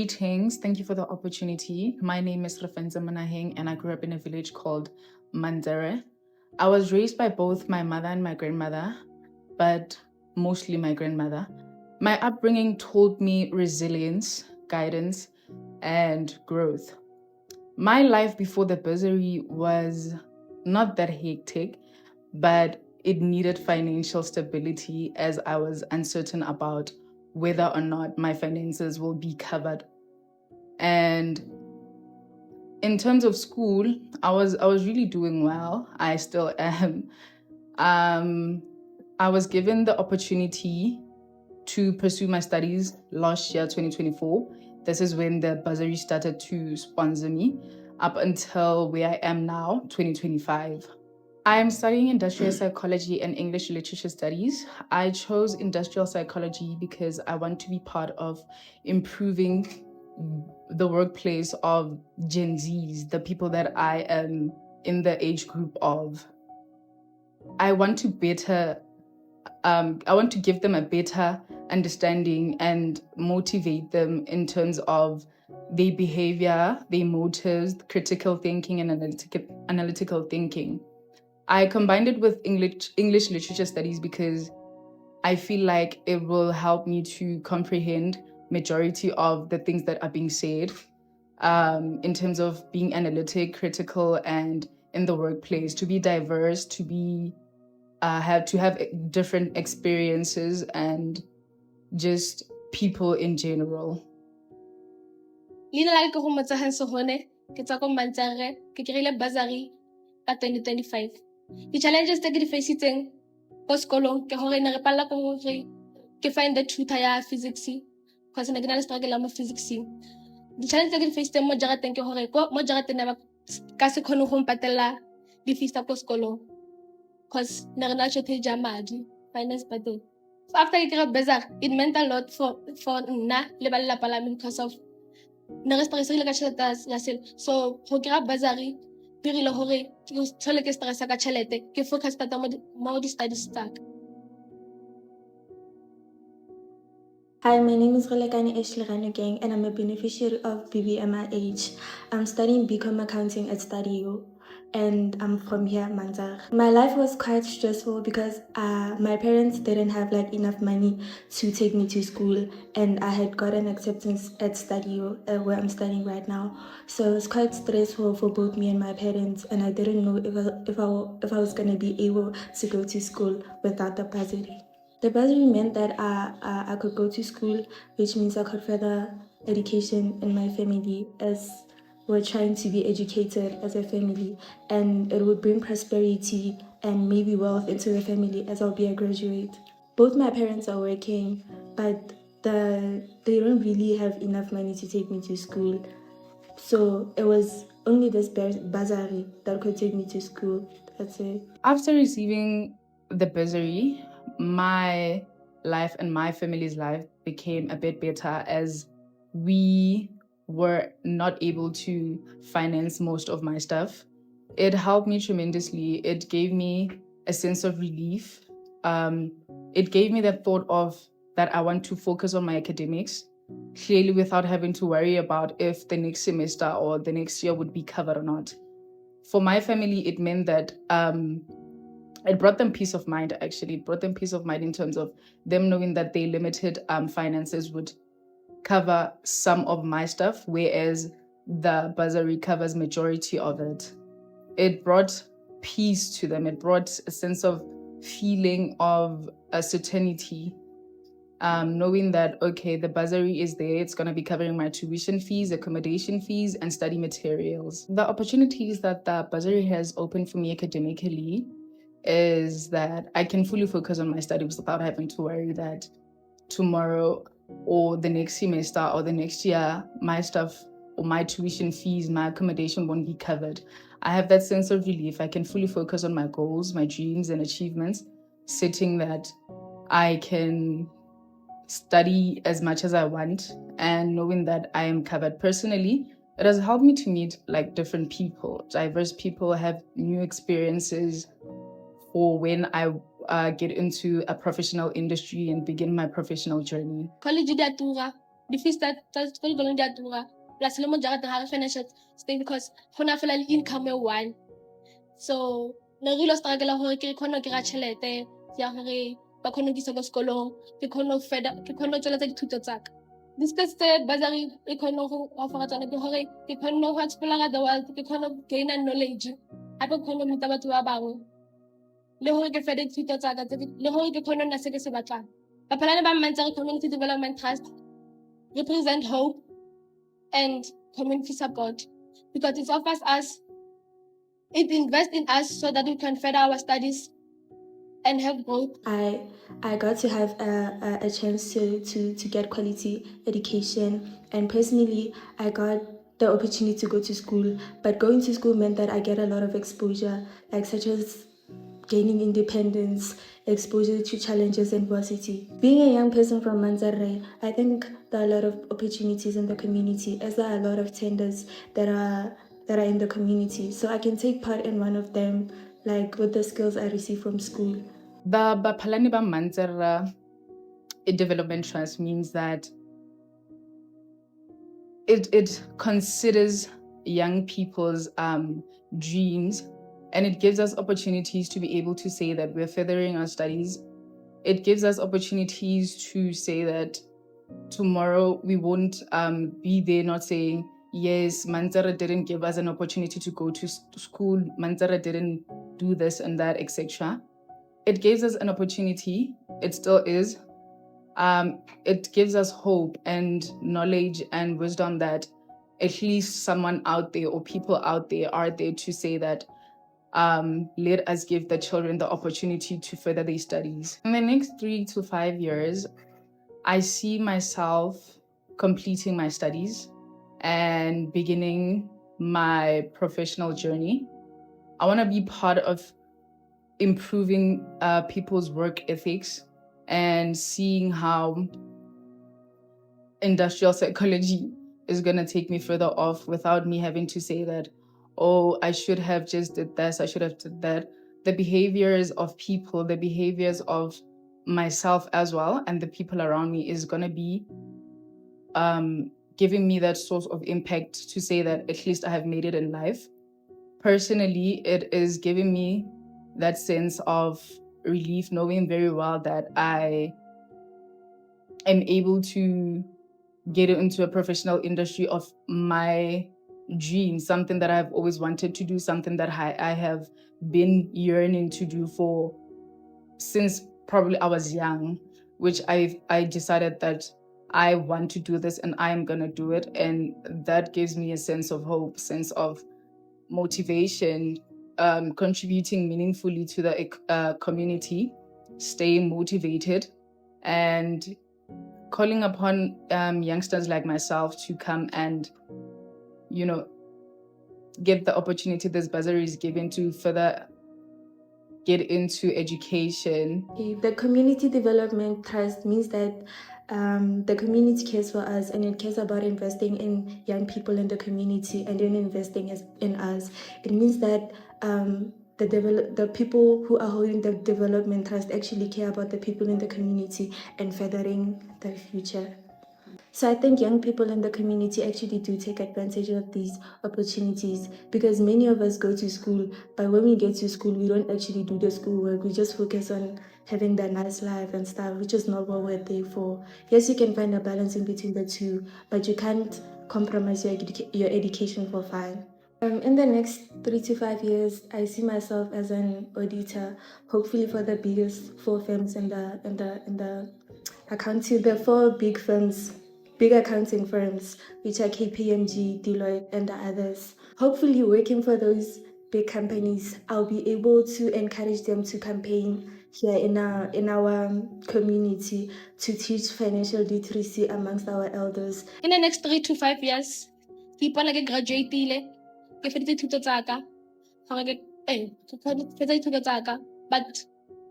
Greetings. Thank you for the opportunity. My name is Mantserre and I grew up in a village called Mantserre. I was raised by both my mother and my grandmother, but mostly my grandmother. My upbringing taught me resilience, guidance, and growth. My life before the bursary was not that hectic, but it needed financial stability as I was uncertain about whether or not my finances will be covered. And in terms of school, I was really doing well. I still am. I was given the opportunity to pursue my studies last year, 2024. This is when the bursary started to sponsor me up until where I am now, 2025. I'm studying industrial psychology and English literature studies. I chose industrial psychology because I want to be part of improving the workplace of Gen Zs, the people that I am in the age group of. I want to give them a better understanding and motivate them in terms of their behavior, their motives, critical thinking, and analytical thinking. I combined it with English literature studies because I feel like it will help me to comprehend majority of the things that are being said in terms of being analytic, critical, and in the workplace, to be diverse, to be have different experiences and just people in general. Leina la ke go Mantserre ke tsa ko Mantserre ke kry-ile bursary ka 2025. Di-challenges tse ke di facitseng ko sekolong ke gore ne re palelwa ke gore ke find the tutor ya physics because ne ke na le struggle mo physics. Di-challenges tse ke di facitseng mo jarateng ke gore mo jarateng ne ba ka se kgone go mpatela di-fees tsa ko sekolong because ne re na shortage ya madi, finance burden. So after I got bursary, it meant a lot for nna le ba lelapa la me because of ne re stressile ka tšhelete ya selo. So go kry-a bursary dirile gore ke tlhole ke stressa ka tšhelete ke focus thata mo di-studies tsaka. Hi, my name is Ashley Gang, and I'm a beneficiary of BBMIH. I'm studying BCom Accounting at Stadio, and I'm from here, Mantserre. My life was quite stressful because my parents didn't have enough money to take me to school, and I had gotten acceptance at Stadio, where I'm studying right now. So it was quite stressful for both me and my parents, and I didn't know if I was gonna be able to go to school without the bursary. The bursary meant that I could go to school, which means I could further education in my family as we're trying to be educated as a family, and it would bring prosperity and maybe wealth into the family as I'll be a graduate. Both my parents are working, but they don't really have enough money to take me to school. So it was only this bursary that could take me to school. That's it. After receiving the bursary, my life and my family's life became a bit better as we were not able to finance most of my stuff. It helped me tremendously. It gave me a sense of relief. It gave me that thought of that I want to focus on my academics, clearly without having to worry about if the next semester or the next year would be covered or not. For my family, it meant that it brought them peace of mind, actually. It brought them peace of mind in terms of them knowing that their limited finances would cover some of my stuff, whereas the bursary covers majority of it. It brought peace to them. It brought a sense of feeling of a certainty, knowing that, okay, the bursary is there. It's going to be covering my tuition fees, accommodation fees, and study materials. The opportunities that the bursary has opened for me academically is that I can fully focus on my studies without having to worry that tomorrow or the next semester or the next year, my stuff or my tuition fees, my accommodation won't be covered. I have that sense of relief. I can fully focus on my goals, my dreams and achievements, sitting that I can study as much as I want and knowing that I am covered. Personally, it has helped me to meet different people. Diverse people have new experiences for when I get into a professional industry and begin my professional journey. College di a tura, di-fees tsa dikolong di a tura. Plus le mo jarateng ha re financial stay because go na fela le income e one. So ne re lo struggle gore ke kgone go kry-a tšhelete ya gore ba kgone go isa ko sekolong, ke kgone go tsweletsa dithuto tsaka. Di-skills tse bursary e kgone go offer tsone ke gore ke kgone go explore the world, ke kgone go gain knowledge, gape ke kgone go ruta batho ba bangwe, le gore ke fede dithuto tsaka, le gore ke kgone go nna se ke se batlang. Baphalane ba Mantserre Community Development Trust represent hope and community support because it invests in us so that we can further our studies and have growth. I got to have a chance to get quality education, and personally I got the opportunity to go to school, but going to school meant that I get a lot of exposure, like such as gaining independence, exposure to challenges and adversity. Being a young person from Mantserre, I think there are a lot of opportunities in the community, as there are a lot of tenders that are in the community. So I can take part in one of them, like with the skills I receive from school. The Baphalane ba Mantserre Development Trust means that it considers young people's dreams, and it gives us opportunities to be able to say that we're furthering our studies. It gives us opportunities to say that tomorrow we won't be there not saying, yes, Mantserre didn't give us an opportunity to go to school, Mantserre didn't do this and that, etc. It gives us an opportunity, it still is. It gives us hope and knowledge and wisdom that at least someone out there or people out there are there to say that let us give the children the opportunity to further their studies. In the next 3 to 5 years, I see myself completing my studies and beginning my professional journey. I want to be part of improving people's work ethics and seeing how industrial psychology is going to take me further off without me having to say that, oh, I should have just did this, I should have did that. The behaviors of people, the behaviors of myself as well, and the people around me is going to be giving me that source of impact to say that at least I have made it in life. Personally, it is giving me that sense of relief, knowing very well that I am able to get into a professional industry of my dream, something that I've always wanted to do, something that I have been yearning to do for since probably I was young, which I decided that I want to do this and I'm gonna do it. And that gives me a sense of hope, sense of motivation, contributing meaningfully to the community, staying motivated, and calling upon youngsters like myself to come and, get the opportunity this bursary is given to further get into education. The Community Development Trust means that the community cares for us, and it cares about investing in young people in the community and in investing in us. It means that the people who are holding the development trust actually care about the people in the community and furthering their future. So I think young people in the community actually do take advantage of these opportunities, because many of us go to school, but when we get to school, we don't actually do the schoolwork. We just focus on having that nice life and stuff, which is not what we're there for. Yes, you can find a balance in between the two, but you can't compromise your education for fun. In the next 3 to 5 years, I see myself as an auditor, hopefully for the biggest 4 firms in the accounting, the 4 big accounting firms, which are KPMG, Deloitte, and the others. Hopefully, working for those big companies, I'll be able to encourage them to campaign here in our community to teach financial literacy amongst our elders. In the next 3 to 5 years, people like graduate-ile, ke feditse dithuto tsaka, but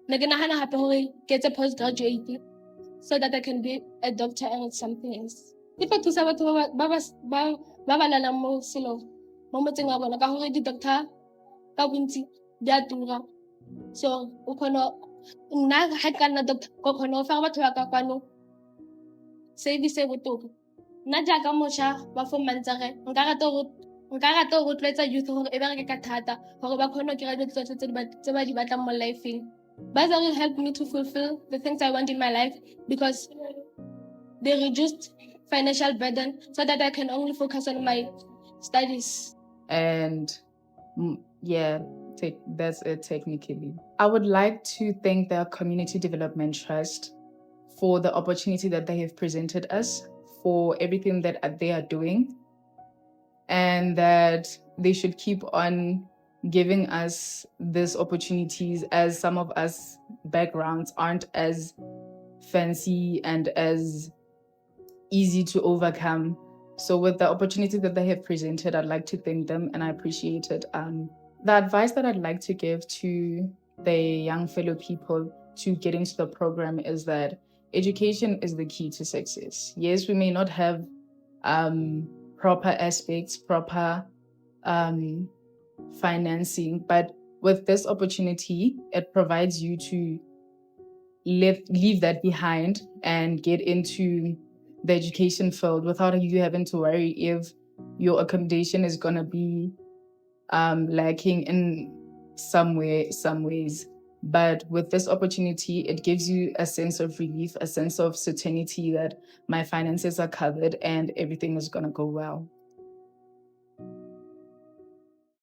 ne ke nagana gape gore ke etse postgraduate so that I can be a doctor and something else. Ke tla thusa batho ba ba lalang mo motseng wa bona, ka gore di-doctor ka bontsi di a tura. So o kgona nna ga ke ka nna doctor ko kgona go fa batho ba ka kwano service e botoka. Nna jaaka mošwa wa for Mantserre, nka rata go rotloetsa youth gore e bereke ka thata gore ba kgone go kry-a dilo tsotlhe tse ba di batlang mo lifeng. Bursary helped me to fulfill the things I want in my life because they reduced financial burden so that I can only focus on my studies. And that's it technically. I would like to thank the Community Development Trust for the opportunity that they have presented us, for everything that they are doing, and that they should keep on giving us these opportunities, as some of us backgrounds aren't as fancy and as easy to overcome. So with the opportunity that they have presented, I'd like to thank them and I appreciate it. The advice that I'd like to give to the young fellow people to get into the program is that education is the key to success. Yes, we may not have proper aspects, proper financing, but with this opportunity, it provides you to leave that behind and get into the education field without you having to worry if your accommodation is going to be lacking in some ways. But with this opportunity, it gives you a sense of relief, a sense of certainty that my finances are covered and everything is going to go well.